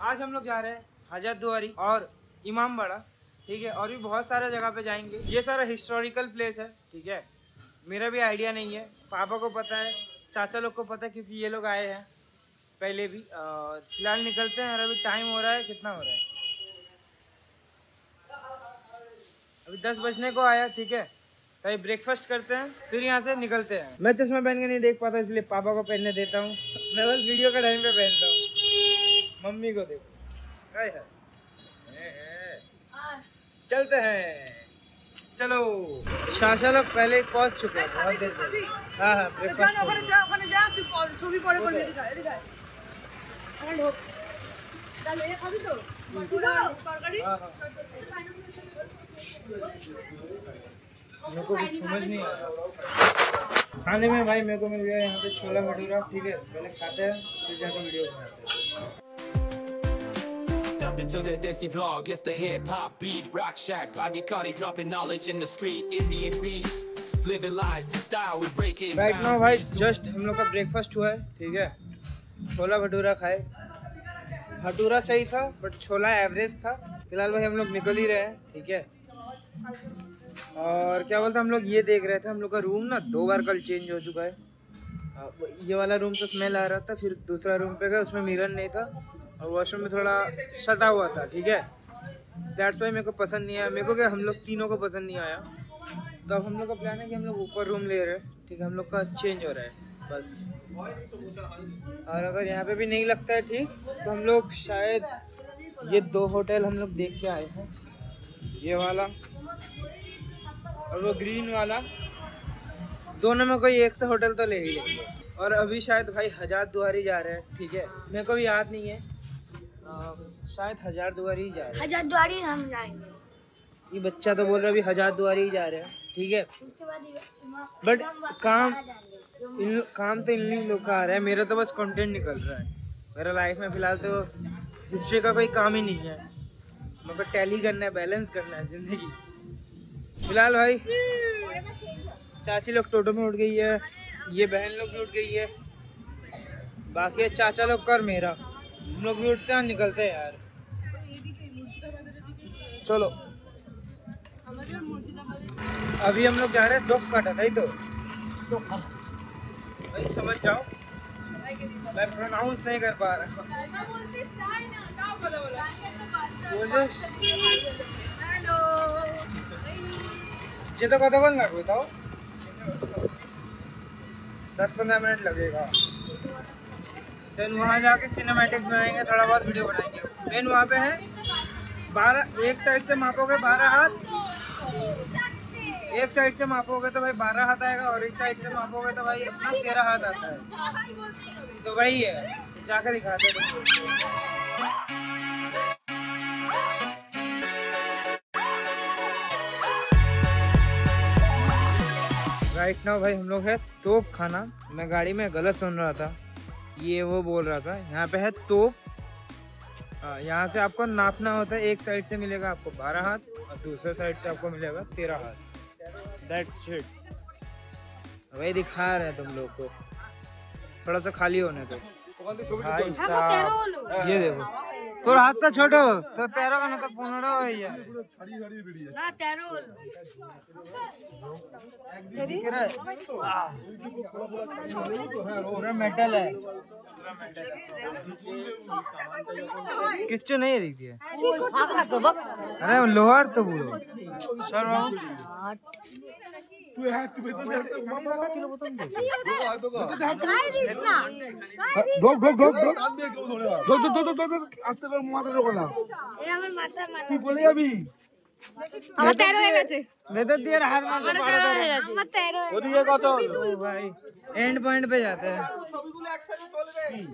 आज हम लोग जा रहे हैं हजरतद्वारी और इमामबाड़ा, ठीक है, और भी बहुत सारे जगह पे जाएंगे। ये सारा हिस्टोरिकल प्लेस है, ठीक है। मेरा भी आइडिया नहीं है, पापा को पता है, चाचा लोग को पता है, क्योंकि ये लोग आए हैं पहले भी। और फिलहाल निकलते हैं और अभी टाइम हो रहा है, कितना हो रहा है, अभी 10 बजने को आया, ठीक है। तो अभी ब्रेकफास्ट करते हैं, फिर यहाँ से निकलते हैं। मैं चश्मा पहन के नहीं देख पाता, इसलिए पापा को पहनने देता हूँ। मैं बस वीडियो का टाइम पे पहनता हूँ। मम्मी को देखो, चलते हैं, चलो। शाशा लोग पहले ही पहुँच चुके हैं, बहुत देर पहले। हाँ हाँ, ब्रेकफास्ट मेरे को कुछ समझ नहीं आ रहा खाने में। भाई मेरे को मिल गया यहाँ पे छोला भटूरा, ठीक है। पहले खाते हैं, फिर जाकर वीडियो बनाते हैं। Into the Desi vlog, it's the hip hop beat, rock shack. I get caught dropping knowledge in the street, Indian beats, living life, the style we break it. Right now भाई just हम लोग का breakfast हुआ है, ठीक है। छोला भटूरा खाए, भटूरा सही था बट छोला एवरेज था। फिलहाल भाई हम लोग निकल ही रहे हैं, ठीक है। और क्या बोलते हम लोग ये देख रहे थे, हम लोग का रूम ना 2 बार कल चेंज हो चुका है। ये वाला रूम से स्मेल आ रहा था, फिर दूसरा रूम पे गए, उसमें मिरर नहीं था और वॉशरूम में थोड़ा सटा हुआ था, ठीक है। दैट्स वाई मेरे को पसंद नहीं आया। मेरे को क्या, हम लोग तीनों को पसंद नहीं आया। तो अब हम लोग का प्लान है कि हम लोग ऊपर रूम ले रहे हैं, ठीक है। हम लोग का चेंज हो रहा है बस। और अगर यहाँ पे भी नहीं लगता है ठीक, तो हम लोग शायद ये 2 होटल हम लोग देख के आए हैं, ये वाला और वो ग्रीन वाला। दोनों में कोई एक सा होटल तो ले ही लेंगे। और अभी शायद भाई हजरतद्वारी जा रहे हैं, ठीक है। मेरे को भी याद नहीं है, शायद हजरतद्वारी ही जा रहे हैं। हजरतद्वारी हम जाएंगे। ये बच्चा तो बोल रहा है अभी हजरतद्वारी ही जा रहे हैं, ठीक है। उसके बाद बट काम तो इन लोग का आ रहा है। मेरा तो बस कंटेंट निकल रहा है। मेरा लाइफ में फिलहाल तो हिस्ट्री का कोई काम ही नहीं है। मेरे को टैली करना है, बैलेंस करना है जिंदगी। फिलहाल भाई चाची लोग टोटो में उठ गई है, ये बहन लोग भी उठ गई है, बाकी है चाचा लोग का और मेरा। हम लोग भी उठते हैं, निकलते हैं यार, चलो। अभी हम लोग जा रहे हैं दोप काटा, नहीं तो भाई समझ जाओ, मैं प्रोनाउंस नहीं कर पा रहा। ये तो कत बोल लग बताओ, 10-15 मिनट लगेगा। देन वहाँ जाके सिनेमैटिक्स बनाएंगे, थोड़ा बहुत वीडियो बनाएंगे। मेन वहाँ पे है 12, एक साइड से मापोगे 12 हाथ, एक साइड से मापोगे तो भाई 12 हाथ आएगा, और एक साइड से मापोगे तो भाई अपना 13 हाथ आता है। तो वही है, जाकर दिखाते हैं। राइट नाउ भाई हम लोग है तोप खाना। मैं गाड़ी में गलत सुन रहा था, ये वो बोल रहा था। यहाँ पे है तोप, यहाँ से आपको नापना होता है। एक साइड से मिलेगा आपको 12 हाथ और दूसरे साइड से आपको मिलेगा 13 हाथ। That's it. वही दिखा रहे हैं तुम लोग को, थोड़ा सा खाली होने दो। ये देखो, तो हाथ तो छोटो तो 13 का ना तो 15 भैया ना 13 दिख रहा है, पूरा मेटल है, किच्चू नहीं है, दिखती है। अरे लोहार तो बोलो सर আমার 13 হয়ে গেছে। वेदर दिया हाथ में तो আমার 13 হয়ে গেছে। আমার 13 হয়ে दिए को तो भाई एंड पॉइंट पे जाते हैं।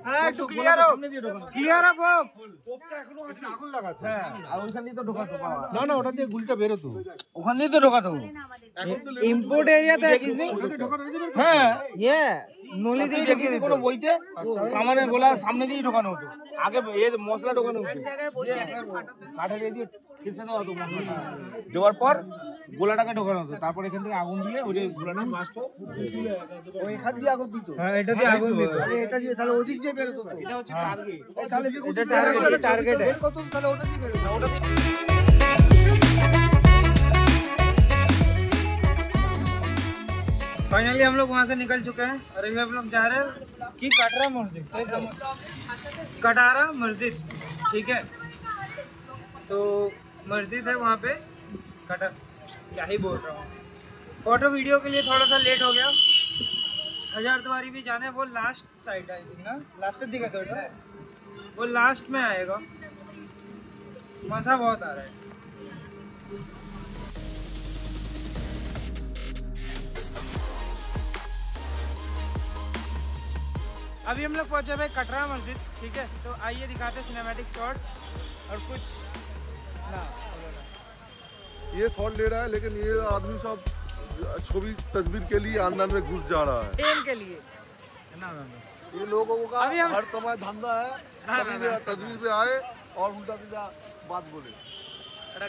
हां तू क्लियर हो, क्लियर हो पोप, পোপটা এখনো আছে, আগুন লাগাতে। হ্যাঁ আর ওখান দিয়ে তো ঢোকা তো পাওয়া না, না ওটা দিয়ে গুলটা বের হতো, ওখান দিয়ে তো ঢোকা তো ইম্পোর্ট এরিয়া তো দেখিস নি ওটা দিয়ে ঢোকা রয়েছে। হ্যাঁ ये নলি দিয়ে দেখিস কোনো বইতে কামানে বলা সামনে দিয়ে ঢোকানো হতো, আগে এর মশলা ঢোকানো হতো, কাঠা দিয়ে ফিরছে দাও তো মশলা। দেওয়ার পর গোলাটাকে ঢোকানো হতো, তারপর এখান থেকে আগুন দিয়ে ওই যে গোলাটা বাস্ট ওইখান দিয়ে আগুন দিত, হ্যাঁ এটা দিয়ে আগুন দিত। তাহলে এটা দিয়ে তাহলে ওদিক দিয়ে বেরোতো তো। এটা হচ্ছে টার্গেট। তাহলে এটা টার্গেট বের করতো, তাহলে ওটা দিয়ে বেরোতো। फाइनली हम लोग वहाँ से निकल चुके हैं और अभी हम लोग जा रहे हैं कि कटरा मस्जिद, कटारा मस्जिद, ठीक है। तो मस्जिद है वहाँ पे कटर, क्या ही बोल रहा हूँ। फोटो वीडियो के लिए थोड़ा सा लेट हो गया। हजारद्वारी भी जाना है, वो लास्ट साइड आई थिंक ना, लास्ट दिखा तो वो लास्ट में आएगा। मज़ा बहुत आ रहा है। अभी हम लोग पहुंचे हुए कटरा मस्जिद, ठीक है। तो आइए दिखाते हैं सिनेमैटिक शॉट्स और कुछ ना। ये शॉट ले रहा है, लेकिन ये आदमी सब छवि तस्वीर के लिए अंदर में घुस जा रहा है। गेम के लिए ये लोगों का अभी हम- हर समय धंधा है, छवि में तस्वीर पे आए और उल्टा सीधा बात बोले।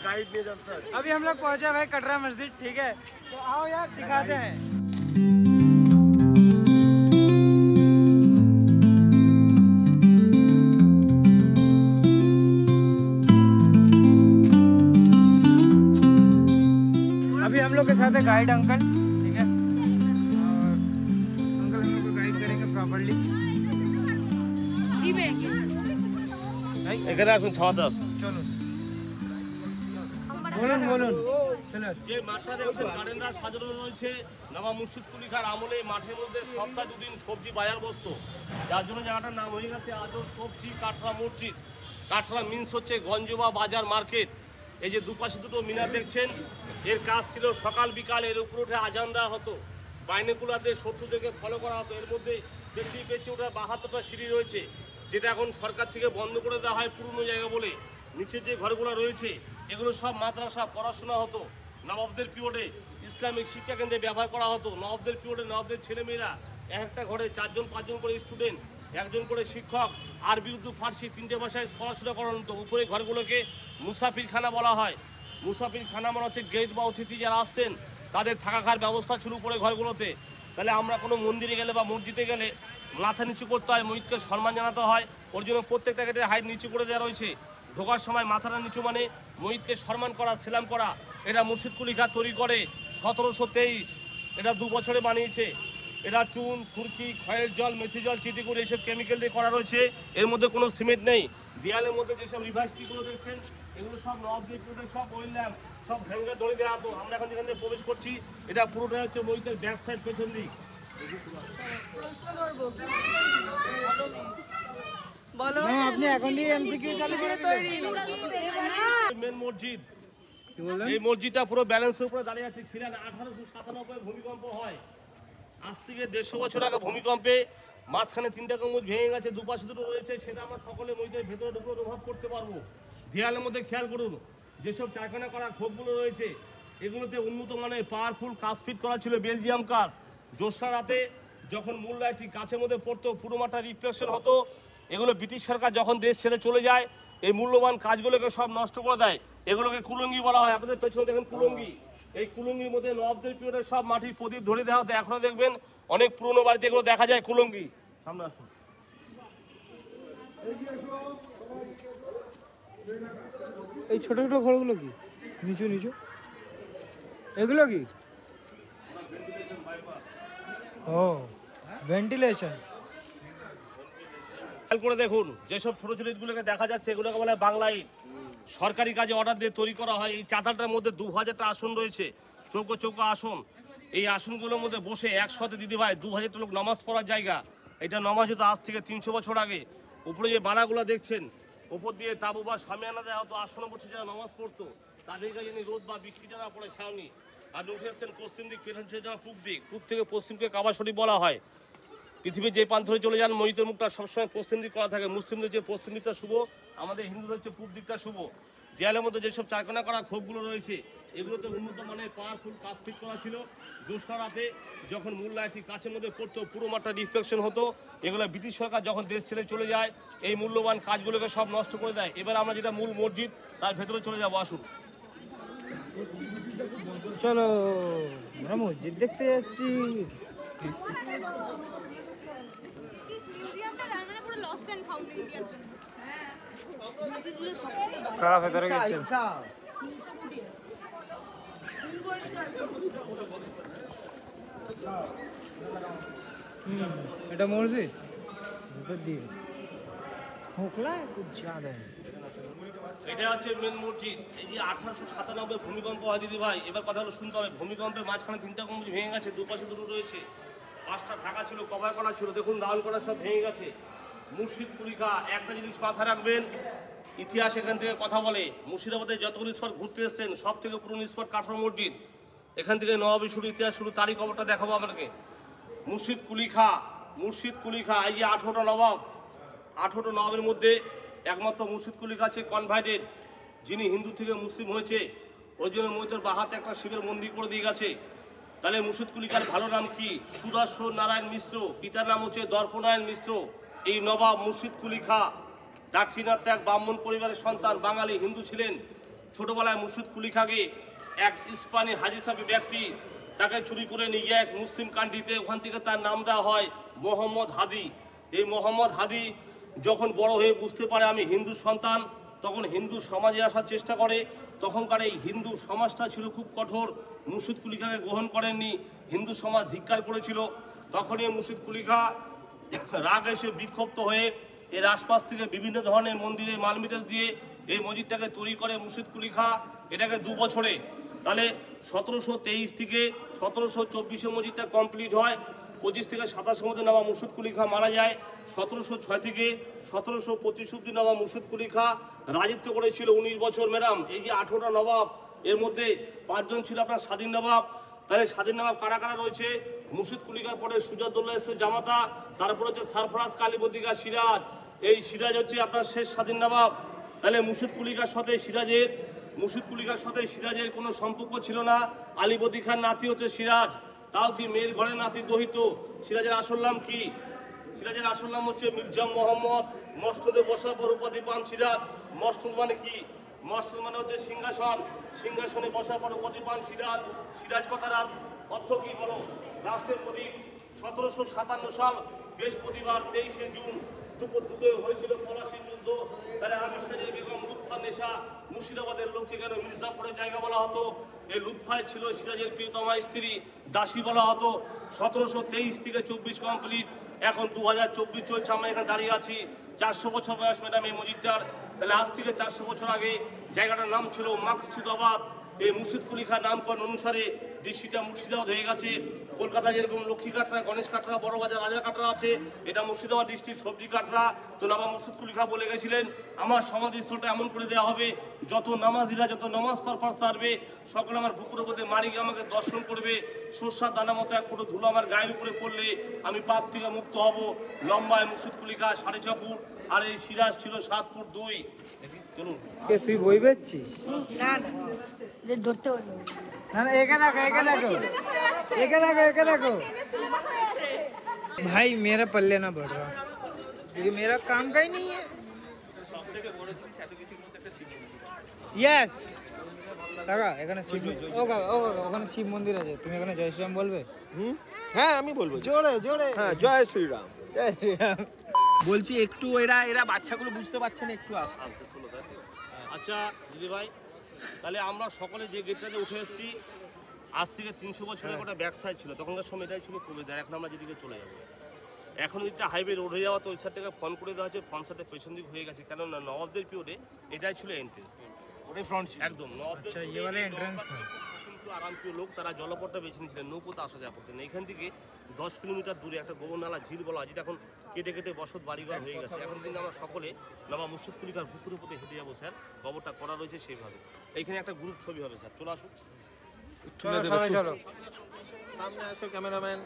गाइड ले जाता है। अभी हम लोग पहुंचे हुए कटरा मस्जिद, ठीक है। तो आओ यार दिखाते हैं। अभी हम लोग के साथ है गाइड अंकल, ठीक है। और अंकल हम लोग को गाइड करेंगे प्रॉपर्ली। এখানে আসুন ছাওয়া দাও। চলো বলুন বলুন চলো। যে মাঠটা দেখছেন গার্ডেনরা সাজানো রয়েছে, নবাব মুর্শিদ কুলি খার আমলে এই মাঠের মধ্যে সপ্তাহে দুদিন সবজি বাজার বসতো, যার জন্য জায়গাটার নাম হয়ে গেছে আজও সবজি কাটরা মসজিদ। কাটরা মিন্স হচ্ছে গঞ্জ বা বাজার মার্কেট। এই যে দুপাশে দুটো মিনার দেখছেন, এর কাজ ছিল সকাল বিকাল এর উপর উঠে আজান দেওয়া হতো, বাইনেকুলারদের শত্রু থেকে ফলো করা হতো। এর মধ্যে বেশি বেঁচে ওঠা 72টা সিঁড়ি রয়েছে, যেটা এখন সরকার থেকে বন্ধ করে দেওয়া হয় পুরনো জায়গা বলে। নিচে যে ঘরগুলো রয়েছে এগুলো সব মাদ্রাসা, পড়াশোনা হতো। নবাবদের পিরিয়ডে ইসলামিক শিক্ষা কেন্দ্রে ব্যবহার করা হতো। নবাবদের পিরিয়ডে নবাবদের ছেলেমেয়েরা একটা ঘরে 4জন 5জন করে স্টুডেন্ট, একজন করে শিক্ষক, আরবি উর্দু ফার্সি 3টে ভাষায় পড়াশোনা করানো হতো। উপরে ঘরগুলোকে মুসাফিরখানা বলা হয়। মুসাফিরখানা মানে হচ্ছে গেস্ট বা অতিথি যারা আসতেন তাদের থাকা খাওয়ার ব্যবস্থা ছিল উপরে ঘরগুলোতে। তাহলে আমরা কোনো মন্দিরে গেলে বা মসজিদে গেলে মাথা নিচু করতে হয়, মসজিদকে সম্মান জানাতে হয়। ওর জন্য প্রত্যেকটা গেটের হাইট নিচু করে দেওয়া রয়েছে। ঢোকার সময় মাথাটা নিচু মানে মসজিদকে সম্মান করা, সেলাম করা। এটা মুর্শিদ কুলি খাঁ তৈরি করে 1723, এটা 2 বছরে বানিয়েছে। এটা চুন, সুরকি, খয়ের জল, মেথি জল, চিটিগুড় এইসব কেমিক্যাল দিয়ে করা রয়েছে। এর মধ্যে কোনো সিমেন্ট নেই। দেয়ালের মধ্যে যেসব রিভার্সটিগুলো দেখছেন এগুলো সব নবাবদের পিরিয়ডের সব ওয়েল ল্যাম্প, সব ভেঙে দড়ি দেওয়া হতো। আমরা এখন যেখান থেকে প্রবেশ করছি এটা পুরোটা হচ্ছে মসজিদের ব্যাক সাইড, পেছন দিক। বলো আপনি এখন দিয়ে এমসিকিউ চালু করে তৈরি। মেন মসজিদ, এই মসজিদটা পুরো ব্যালেন্সের উপরে দাঁড়িয়ে আছে। খিলান 1897 ভূমিকম্প হয়। আজ থেকে 150 বছর আগে ভূমিকম্পে মাঝখানে 3টা গম্বুজ ভেঙে গেছে, দুপাশে দুটো রয়েছে। সেটা আমরা সকলে মসজিদের ভেতরে ঢুকে অনুভব করতে পারবো। দেয়ালের মধ্যে খেয়াল করুন যেসব চারখানা করা খোপগুলো রয়েছে এগুলোতে উন্নত মানের পাওয়ারফুল কাজ ফিট করা ছিল, বেলজিয়াম কাজ। জ্যোৎস্না রাতে যখন মূল লাইটটি গাছের মধ্যে পড়তো পুরো মাঠটা রিফ্লেকশন হতো। এগুলো ব্রিটিশ সরকার যখন দেশ ছেড়ে চলে যায় এই মূল্যবান কাজগুলোকে সব নষ্ট করে দেয়। এগুলোকে কুলঙ্গি বলা হয়। আপনাদের পেছনে দেখেন কুলঙ্গি। এই কুলঙ্গির মধ্যে নবাবদের পিরিয়ডের সব মাটির প্রদীপ ধরে দেওয়া হতো। এখনো দেখবেন অনেক পুরনো বাড়িতে এগুলো দেখা যায় কুলঙ্গি। সামনে আসুন। এই ছোট ছোট ঘরগুলো কি নিচু নিচু, এগুলো কি? ও ভেন্টিলেশন। খেয়াল করে দেখুন যেসব ছোট ছোট ইটগুলোকে দেখা যাচ্ছে এগুলোকে বলা হয় বাংলা ইট। সরকারি কাজে অর্ডার দিয়ে তৈরি করা হয়। এই চাতালটার মধ্যে 2000টা আসন রয়েছে, চৌকো চৌকো আসন। এই আসনগুলোর মধ্যে বসে একসাথে দিদিভাই 2000টা লোক নামাজ পড়ার জায়গা। এটা নামাজ হতো আজ থেকে 300 বছর আগে। উপরে যে বানাগুলো দেখছেন উপর দিয়ে তাবু বা সামিয়ানা দেওয়া হতো, আসনে বসে যারা নামাজ পড়তো তাদের কাছে রোদ বা বৃষ্টিটা না পড়ে ছাউনি। আর উঠে এসছেন পশ্চিম দিক, পেছনে যাওয়া পূব দিক, পূব থেকে পশ্চিমকে কাবা শরীফ বলা হয়। পৃথিবীর যে প্রান্ত ধরে চলে যান মসজিদের মুখটা সবসময় পশ্চিম দিক করা থাকে। মুসলিমদের যে পশ্চিম দিকটা শুভ, আমাদের হিন্দুদের হচ্ছে পূব দিকটা শুভ। দেয়ালের মধ্যে যেসব চারকোনা করা খোপগুলো রয়েছে এগুলোতে উন্নত মানের পাওয়ারফুল কাজ ফিট করা ছিল। জ্যোৎস্না রাতে যখন মূল লাইটটি কাছের মধ্যে পড়তো পুরো মাঠটা রিফ্লেকশন হতো। এগুলো ব্রিটিশ সরকার যখন দেশ ছেড়ে চলে যায় এই মূল্যবান কাজগুলোকে সব নষ্ট করে দেয়। এবার আমরা যেটা মূল মসজিদ তার ভেতরে চলে যাবো, আসুন। চলো আমরা মসজিদ দেখতে যাচ্ছি। মিউজিয়ামটা তার মানে পুরো লস্ট এন্ড ফাউন্ড ইন্ডিয়ার জন্য। হ্যাঁ ছিল সব কারা ভেতরে গেছে? আচ্ছা এটা মসজিদ ভিতর দিয়ে হোকলা কুছ জ্যাদা है। এটা হচ্ছে মেন মসজিদ। এই যে 1897 ভূমিকম্প হয় দিদি ভাই, এবার কথা হলো শুনতে হবে। ভূমিকম্পে মাঝখানে 3টা গম্বুজ ভেঙে গেছে, দুপাশে দুটো রয়েছে, 5টা ঢাকা ছিল, কভার করা ছিল, দেখুন রাউন্ড করা সব ভেঙে গেছে। মুর্শিদ কুলিখা একটা জিনিস মাথায় রাখবেন, ইতিহাস এখান থেকে কথা বলে। মুর্শিদাবাদে যতগুলো স্পট ঘুরতে এসেছেন সব থেকে পুরনো স্পট কাঠরা মসজিদ। এখান থেকে নবাবী শুরু, ইতিহাস শুরু, তারই খবরটা দেখাবো আপনাকে। মুর্শিদ কুলিখা, মুর্শিদ কুলিখা, এই যে 18টা নবাব, 18টা নবাবের মধ্যে একমাত্র মুর্শিদ কুলিখা আছে কনভার্টেড, যিনি হিন্দু থেকে মুসলিম হয়েছে। ওই জন্য মৈতর বাহাতে একটা শিবের মন্দির করে দিয়ে গেছে। তাহলে মুর্শিদ কুলিখার ভালো নাম কি? সুদর্শন নারায়ণ মিশ্র, পিতার নাম হচ্ছে দর্পনারায়ণ মিশ্র। এই নবাব মুর্শিদ কুলিখা দাক্ষিণাত্যে এক ব্রাহ্মণ পরিবারের সন্তান, বাঙালি হিন্দু ছিলেন। ছোটবেলায় মুর্শিদ কুলিখাকে এক ইস্পানি হাজি সাহেব ব্যক্তি তাকে চুরি করে নিয়ে গিয়ে এক মুসলিম কান্ট্রিতে, ওখান থেকে তার নাম দেওয়া হয় মোহাম্মদ হাদি। এই মোহাম্মদ হাদি যখন বড় হয়ে বুঝতে পারে আমি হিন্দু সন্তান, তখন হিন্দু সমাজে আসার চেষ্টা করে। তখনকার এই হিন্দু সমাজটা ছিল খুব কঠোর, মুর্শিদ কুলিখাকে গ্রহণ করেননি, হিন্দু সমাজ ধিক্কার করেছিল। তখনই মুর্শিদ কুলিখা রাগ এসে বিক্ষুব্ধ হয়ে এর আশপাশ থেকে বিভিন্ন ধরনের মন্দিরে মালমিটাস দিয়ে এই মসজিদটাকে তৈরি করে মুর্শিদ কুলিখা। এটাকে 2 বছরে, তাহলে 1723 থেকে 1724 মসজিদটা কমপ্লিট হয়। 25 থেকে 27 মধ্যে নবাব মুর্শিদ কুলিখা মারা যায়। 1706 থেকে 1725 অব্দি নবাব মুর্শিদ কুলিখা রাজত্ব করেছিল 19 বছর। ম্যাডাম এই যে 18টা নবাব, এর মধ্যে 5 জন ছিল আপনার স্বাধীন নবাব। তাহলে স্বাধীন নবাব কারা কারা রয়েছে? মুর্শিদ কুলিখার পরে সুজাউদ্দৌলা এসে জামাতা, তারপর হচ্ছে সরফরাজ কালীবদিগা সিরাজ। এই সিরাজ হচ্ছে আপনার শেষ স্বাধীন নবাব। তাহলে মুর্শিদ কুলিখার সাথে সিরাজের কোনো সম্পর্ক ছিল না। আলীবর্দী খান নাতি হচ্ছে সিরাজ, তাও কি মেয়ের ঘরে নাতি দহিত। সিরাজের আসল নাম কি? সিরাজের আসল নাম হচ্ছে মির্জা মোহাম্মদ। মসনদে বসার পর উপাধি পান সিরাজ। মসনদ মানে কি? মসনদ মানে হচ্ছে সিংহাসন, সিংহাসনে বসার পর উপাধি পান সিরাজ। সিরাজ কথার অর্থ কি বলো? রাষ্ট্রের প্রতীক। 1757 সাল বৃহস্পতিবার 23শে জুন দুপুর 2টায় হয়েছিল পলাশীর যুদ্ধ। তাহলে আমি সিরাজের বেগম লুৎফা নেশা, মুর্শিদাবাদের লোককে কেন মির্জাপুরের জায়গা বলা হতো? এই লুৎফাই ছিল সিরাজের প্রিয়তমা স্ত্রী, দাসী বলা হতো। 1723 থেকে 24 কমপ্লিট, এখন 2024 চলছে, আমরা এখানে দাঁড়িয়ে আছি। 400 বছর বয়স ম্যাডাম এই মসজিদটার। তাহলে আজ থেকে 400 বছর আগে জায়গাটার নাম ছিল মাকসুদাবাদ। এই মুর্শিদ কুলিখার নামকরণ অনুসারে দৃষ্টিটা মুর্শিদাবাদ হয়ে গেছে। কলকাতায় যেরকম লক্ষ্মী কাটরা, গণেশ কাটরা, বড়বাজার রাজা কাটরা আছে, এটা মুর্শিদাবাদ ডিস্ট্রিক্ট সবজি কাটরা। তো নবাব মুর্শিদ কুলিখা বলে গেছিলেন আমার সমাধিস্থলটা এমন করে দেওয়া হবে, যত নামাজিরা যত নামাজ পারপার সারবে সকলে আমার বুকুর উপরে মারি গিয়ে আমাকে দর্শন করবে। সর্ষার দানা মতো এক ফোঁটা ধুলো আমার গায়ের উপরে পড়লে আমি পাপ থেকে মুক্ত হব। লম্বায় মুর্শিদ কুলিখা 6.5 ফুট, আর এই সিরাজ ছিল 7 ফুট 2। চলুন। তুই বই বেচছিস? না না যে ধরতে হলো না না, একে দেখো भाई, मेरा पल्ले ना बढ़ रहा क्योंकि मेरा काम का ही नहीं है। यस কাকা, এখানে শিব ওখানে শিব মন্দির আছে, তুমি এখানে জয় শ্রীরাম বলবে? হ্যাঁ আমি বলবো জোরে জোরে। হ্যাঁ জয় শ্রীরাম। জয় শ্রীরাম। বলছি একটু এরা বাচ্চাগুলো বুঝতে পারছে না, একটু আসতে। আচ্ছা দিদি ভাই, তাহলে আমরা সকলে যে গেটটাতে উঠে এসেছি, আজ থেকে 300 বছর আগে ওটা ব্যাক সাইড ছিল, তখনকার সময় এটাই ছিল প্রবেশদ্বার। এখন আমরা যেদিকে চলে যাবো, এখন দিকটা হাইওয়ে রোড হয়ে যাওয়া, তো ওই সাইড থেকে ফোন করে দেওয়া হচ্ছে, ফ্রন্ট সাইডে পেছন দিক হয়ে গেছে, কেননা নবাবদের পিরিয়ডে এটাই ছিল এন্ট্রেন্স, ওটাই ফ্রন্ট ছিল একদম নবাবদের। কিন্তু আরামপ্রিয় লোক, তারা জলপথটা বেছে নিয়েছিলেন, নৌকোতে আসা যাওয়া করতেন। এখান থেকে 10 কিলোমিটার দূরে একটা গোবরনালা ঝিল বলা হয়, যেটা এখন কেটে কেটে বসত বাড়িঘর হয়ে গেছে। এখন কিন্তু আমরা সকলে নবাব মুর্শিদ কুলিখার পুকুরের প্রতি হেঁটে যাবো স্যার, কবরটা করা রয়েছে সেইভাবে। এইখানে একটা গ্রুপ ছবি হবে স্যার, চলে আসুন। चलो सामने ऐसे कैमरामैन।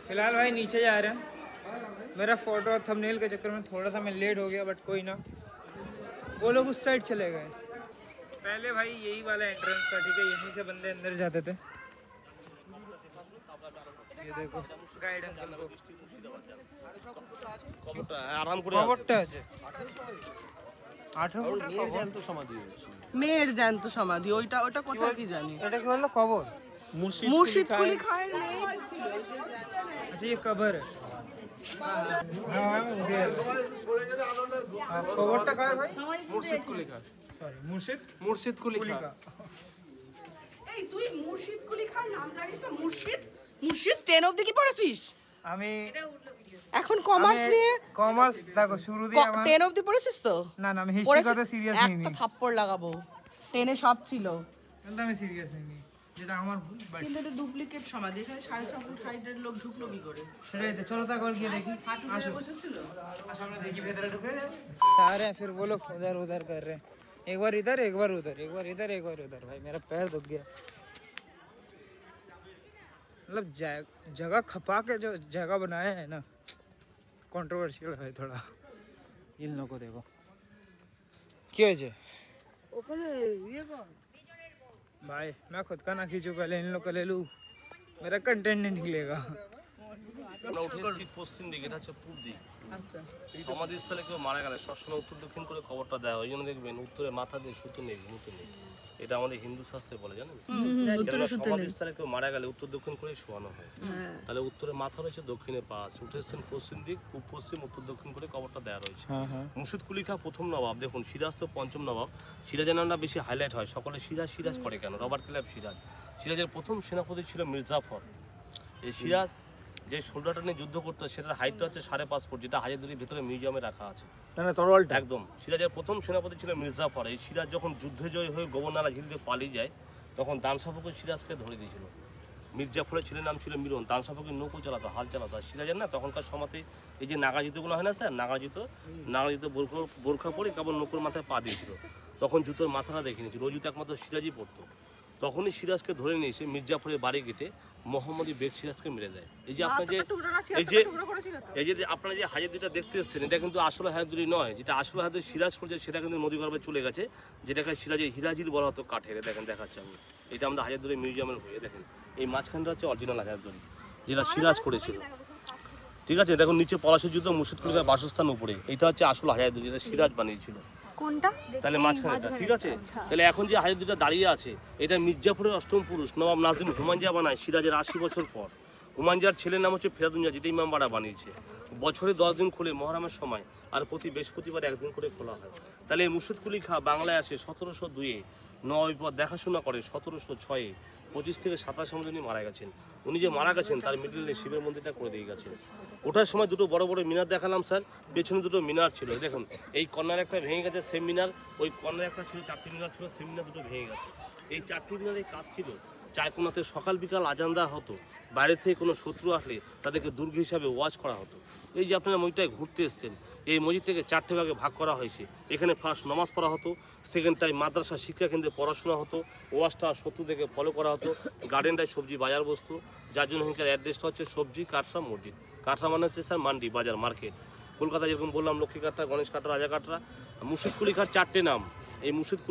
फिलहाल भाई नीचे जा रहे हैं। मेरा फोटो और थंबनेल के चक्कर में थोड़ा सा मैं लेट हो गया, बट कोई ना, वो लोग उस साइड चले गए। पहले भाई यही वाला एंट्रेंस था, ठीक है, यहीं से बंदे अंदर जाते थे। ये देखो गाइड अंकल को কবরটা আরাম করে খবরটা আছে। মেয়ের জ্যান্ত সমাধি মেয়ের জ্যান্ত সমাধি ওইটা ওটা কোথায় কি জানি এটা কি বললো কবর? মুর্শিদ কুলি খায়ের নেই। अच्छा ये कबर है। हाँ कबरটা কার ভাই? মুর্শিদ কুলি খা। সরি মুর্শিদ কুলি খা। এই তুই মুর্শিদ কুলি খান নাম জানিস না? মুর্শিদ 10 অবধি কি পড়েছিস? আমি এখন কমার্স নিয়ে কমার্স দেখো শুরু দিয়ে আমার 10 অবধি পড়েছিস তো? না আমি হিস্ট্রি কথা সিরিয়াস নিইনি। একটা থাপ্পড় লাগাবো। 10 এ সব ছিল কিন্তু আমি সিরিয়াস নিইনি, যেটা আমার ভুল। বাট কিন্তু এটা ডুপ্লিকেট সমাধি, এখানে 6.5 ফুট হাইটের লোক ঢুকলো কি করে? সেটাই তো, চলো তা ঘর গিয়ে দেখি। আসো বসেছিল सामने देखिए भीतर ढुके आ रहे हैं, फिर वो लोग उधर उधर कर रहे हैं, एक बार इधर एक बार उधर, एक बार इधर एक बार उधर। भाई मेरा पैर दुख गया। मतलब जगह खपा के जो जगह बनाए हैं ना, कंट्रोवर्शियल है थोड़ा। इन लोगों को देखो क्या है ওখানে ইয়ে কর। भाई, मैं खुद का ना खींचू, पहले इन लोग का ले लूँ, मेरा कंटेंट नहीं निकलेगा। আমরা উঠে এসেছি পশ্চিম দিকে, এটা হচ্ছে পূর্ব দিক। আচ্ছা সমাধিস্থলে কেউ মারা গেলে সবসময় উত্তর দক্ষিণ করে কবরটা দেওয়া হয়। ওই জন্য দেখবেন উত্তরে মাথা দিয়ে সুতো নেই, মুতো নেই। এটা আমাদের হিন্দু শাস্ত্রে বলে, জানেন? কেননা সমাধিস্থলে কেউ মারা গেলে উত্তর দক্ষিণ করে শোয়ানো হয়। তাহলে উত্তরে মাথা রয়েছে, দক্ষিণে পা আছে। উঠে এসেছেন পশ্চিম দিক, পূব পশ্চিম উত্তর দক্ষিণ করে কবরটা দেওয়া রয়েছে। মুর্শিদ কুলি খা প্রথম নবাব। দেখুন সিরাজ তো পঞ্চম নবাব। সিরাজের নামটা বেশি হাইলাইট হয়, সকলে সিরাজ সিরাজ করে কেন? Robert Clive Siraj. সিরাজের প্রথম সেনাপতি ছিল মির্জাফর। এই সিরাজ যে শোল্ডারটা নিয়ে যুদ্ধ করতো, সেটার হাইটটা হচ্ছে 5.5 ফুট, যেটা হাজারদুয়ারির ভিতরে মিউজিয়ামে রাখা আছে। একদম সিরাজের প্রথম সেনাপতি ছিল মির্জাফর। এই সিরাজ যখন যুদ্ধে জয় হয়ে গভর্নরা ঝিল দিয়ে পালিয়ে যায়, তখন দানসাফকে সিরাজকে ধরে দিয়েছিল। মির্জাফরের ছেলের নাম ছিল মিরন। দানসাফকে নৌকো চালাতো, হাল চালাতো। আর সিরাজের না তখনকার সময়তে এই যে নাগা জুতোগুলো হয় না স্যার, নাগা জুতো বোরখা পরে কেবল নৌকোর মাথায় পা দিয়েছিল। তখন জুতোর মাথাটা দেখে নিয়েছিল। ওই জুতো একমাত্র সিরাজই পড়তো। তখনই সিরাজকে ধরে নিয়ে এসে মির্জাফরের বাড়ি গেটে মোহাম্মদী বেগ সিরাজকে মেরে দেয়। এই যে আপনার যে আপনারা যে হাজারদুয়ারিটা দেখতে এসেছেন, এটা কিন্তু আসলে হাজারদুয়ারি নয়। যেটা আসলে হাজারদুয়ারি সিরাজ করেছে, সেটা কিন্তু নদীগর্ভে চলে গেছে, যেটাকে সিরাজের হিরাজির বলা হতো কাঠের। দেখেন দেখাচ্ছে আমি, এটা আমাদের হাজারদুয়ারি মিউজিয়ামের হয়ে দেখেন। এই মাঝখানটা হচ্ছে অরিজিনাল হাজারদুয়ারি, যেটা সিরাজ করেছিল। ঠিক আছে, দেখুন নিচে পলাশের যুদ্ধ, মুর্শিদ কুলি খার বাসস্থান উপরে। এটা হচ্ছে আসল হাজারদুয়ারি, যেটা সিরাজ বানিয়েছিল। কোনটা? তাহলে মাঝখানেটা, ঠিক আছে। তাহলে এখন যে হাজারদুয়ারিটা দাঁড়িয়ে আছে, এটা মির্জাপুরের অষ্টম পুরুষ নবাব নাজিম হুমায়ুন বানায় সিরাজের 80 বছর পর। হুমায়ুন ছেলের নাম হচ্ছে ফেরাদুঞ্জা, যেটা ইমামবাড়া বানিয়েছে। বছরে 10 দিন খোলে মহরমের সময়, আর প্রতি বৃহস্পতিবার একদিন করে খোলা হয়। তাহলে এই মুর্শিদ কুলি খা বাংলায় আসে 1702-এ, নবাবের পর দেখাশোনা করে 1706-এ। 25 থেকে 27 মধ্যে উনি মারা গেছেন। উনি যে মারা গেছেন তার মিডলে শিবের মন্দিরটা করে দিয়ে গেছেন। ওঠার সময় দুটো বড় বড় মিনার দেখালাম স্যার, পেছনে দুটো মিনার ছিল। দেখুন এই কর্নার একটা ভেঙে গেছে, সেম মিনার। ওই কর্নার একটা ছিল, 4টি মিনার ছিল, সেম মিনার দুটো ভেঙে গেছে। এই 4টি মিনারের কাজ ছিল চারকোনাতে সকাল বিকাল আজান দেওয়া হতো। বাইরে থেকে কোনো শত্রু আসলে তাদেরকে দুর্গ হিসাবে ওয়াচ করা হতো। এই যে আপনারা মসজিদটায় ঘুরতে এসেছেন, এই মসজিদটাকে 4টে ভাগে ভাগ করা হয়েছে। এখানে ফার্স্ট নামাজ পড়া হতো, সেকেন্ড টাইম মাদ্রাসা শিক্ষা কেন্দ্রে পড়াশোনা হতো, ওয়াচটা শত্রুদেরকে ফলো করা হতো, গার্ডেনটায় সবজি বাজার বসতো। যার জন্য এখানকার অ্যাড্রেসটা হচ্ছে সবজি কাটরা মসজিদ। কাটরা মানে হচ্ছে স্যার মান্ডি, বাজার, মার্কেট। কলকাতা যেরকম বললাম লক্ষ্মী কাটরা, গণেশ কাটরা, রাজা কাটরা। মুর্শিদ কুলি খার 4টে নাম। এই মুর্শিদ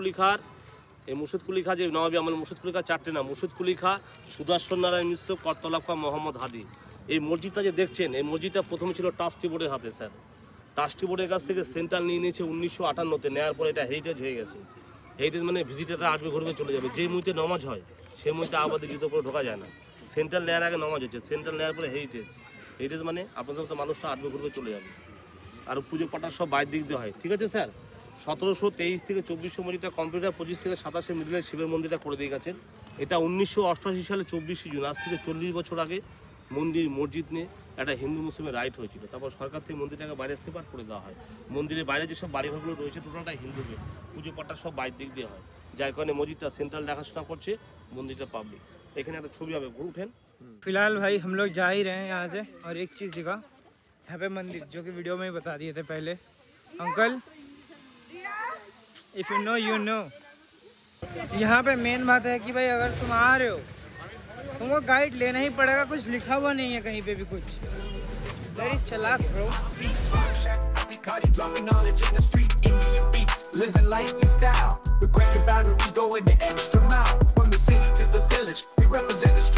কুলি খা যে নবাবী আমল, মুর্শিদ কুলি খার 4টে নাম। মুর্শিদ কুলি খা, সুদর্শন নারায়ণ মিশ্র, করতলাব খা, মোহাম্মদ হাদি। এই মসজিদটা যে দেখছেন, এই মসজিদটা প্রথমে ছিল ট্রাস্টি বোর্ডের হাতে স্যার। ট্রাস্টি বোর্ডের কাছ থেকে সেন্ট্রাল নিয়ে নিয়েছে 1958-তে। নেওয়ার পরে এটা হেরিটেজ হয়ে গেছে। হেরিটেজ মানে ভিজিটাররা আসবে, ঘুরবে, চলে যাবে। যে মুইতে নমাজ হয় সেই মুইতে আবাদে জুতো পরে ঢোকা যায় না। সেন্ট্রাল নেওয়ার আগে নমাজ হচ্ছে, সেন্ট্রাল নেওয়ার পরে হেরিটেজ। হেরিটেজ মানে আপনাদের মতো মানুষরা আসবে, ঘুরবে, চলে যাবে। আর পুজো পাঠার সব বাইরের দিক দিয়ে হয়। ঠিক আছে স্যার। 1723 থেকে 2400 মসজিদটা কম্পিউটার, 25 থেকে 27 মিডলে শিবের মন্দিরটা করে দিয়ে গেছেন। এটা 1988 সালে 24 জুন, আজ থেকে 40 বছর আগে মসজিদ নিয়ে একটা হিন্দু মুসলিমের রাইট হয়েছিল। তারপর সরকার থেকে মন্দিরটাকে বাইরে সেপারেট করে দেওয়া হয়। মন্দিরের বাইরে যেসব বাড়িঘরগুলো রয়েছে টোটালটা হিন্দুকে, পুজো পাঠটা সব বাইরের দিক দিয়ে হয়। যার কারণে মসজিদটা সেন্ট্রাল দেখাশোনা করছে, মন্দিরটা পাবলিক। এখানে একটা ছবি হবে, ঘুরে উঠেন। फिलहाल भाई हम लोग जा ही रहे हैं यहाँ से, और एक चीज़ दिखा यहाँ पे मंदिर, जो कि वीडियो में ही बता दिए थे पहले। Uncle if you know you know. यहाँ पे मेन बात है कि भाई अगर तुम आ रहे हो तुमको गाइड लेना ही पड़ेगा। कुछ लिखा हुआ नहीं है कहीं पे भी कुछ। वेरी चालाक bro. dropping knowledge in the street, Indian beats, living life in style. We're breaking boundaries, going the extra mile. From the city to the village, we represent the street.